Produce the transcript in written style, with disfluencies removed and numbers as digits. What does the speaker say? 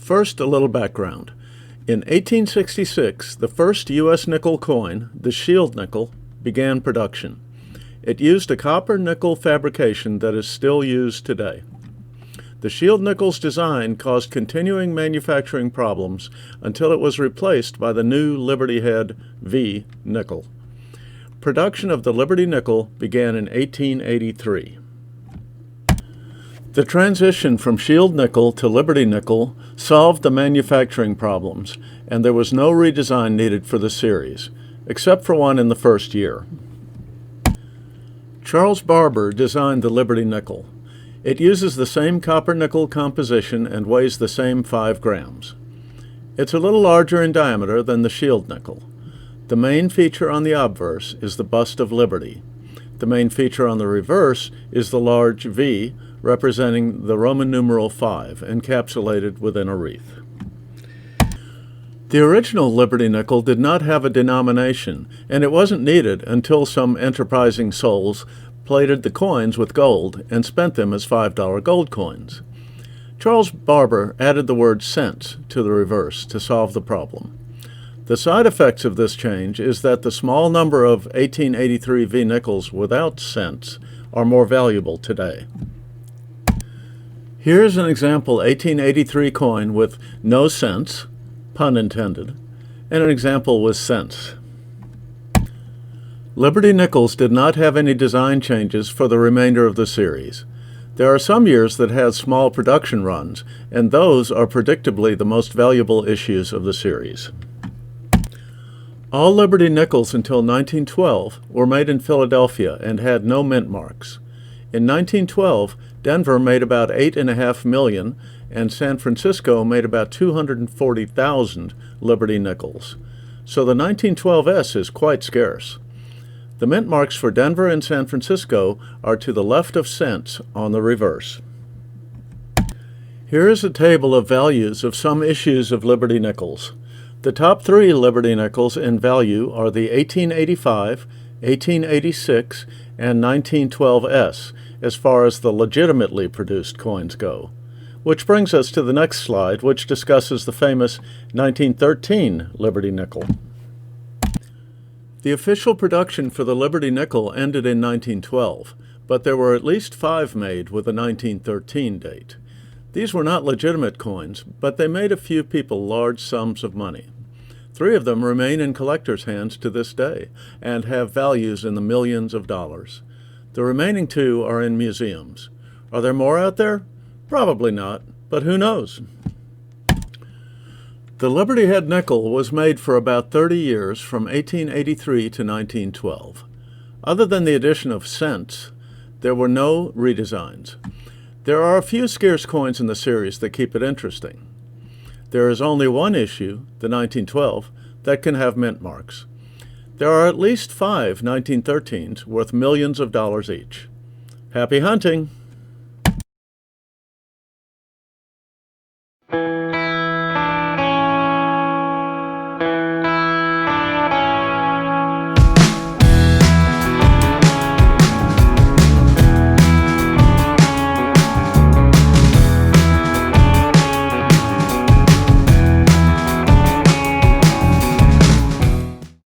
First, a little background. In 1866, the first U.S. nickel coin, the Shield nickel, began production. It used a copper-nickel fabrication that is still used today. The Shield nickel's design caused continuing manufacturing problems until it was replaced by the new Liberty Head V nickel. Production of the Liberty nickel began in 1883. The transition from Shield nickel to Liberty nickel solved the manufacturing problems, and there was no redesign needed for the series, except for one in the first year. Charles Barber designed the Liberty nickel. It uses the same copper-nickel composition and weighs the same 5 grams. It's a little larger in diameter than the Shield nickel. The main feature on the obverse is the bust of Liberty. The main feature on the reverse is the large V, representing the Roman numeral 5, encapsulated within a wreath. The original Liberty nickel did not have a denomination, and it wasn't needed until some enterprising souls plated the coins with gold and spent them as $5 gold coins. Charles Barber added the word cents to the reverse to solve the problem. The side effects of this change is that the small number of 1883 V nickels without cents are more valuable today. Here's an example 1883 coin with no cents, pun intended, and an example with cents. Liberty nickels did not have any design changes for the remainder of the series. There are some years that had small production runs, and those are predictably the most valuable issues of the series. All Liberty nickels until 1912 were made in Philadelphia and had no mint marks. In 1912, Denver made about 8.5 million, and San Francisco made about 240,000 Liberty nickels. So the 1912S is quite scarce. The mint marks for Denver and San Francisco are to the left of cents on the reverse. Here is a table of values of some issues of Liberty nickels. The top 3 Liberty nickels in value are the 1885, 1886, and 1912S, as far as the legitimately produced coins go. Which brings us to the next slide, which discusses the famous 1913 Liberty nickel. The official production for the Liberty nickel ended in 1912, but there were at least 5 made with a 1913 date. These were not legitimate coins, but they made a few people large sums of money. 3 of them remain in collectors' hands to this day and have values in the millions of dollars. The remaining 2 are in museums. Are there more out there? Probably not, but who knows? The Liberty Head nickel was made for about 30 years from 1883 to 1912. Other than the addition of cents, there were no redesigns. There are a few scarce coins in the series that keep it interesting. There is only one issue, the 1912, that can have mint marks. There are at least 5 1913s worth millions of dollars each. Happy hunting!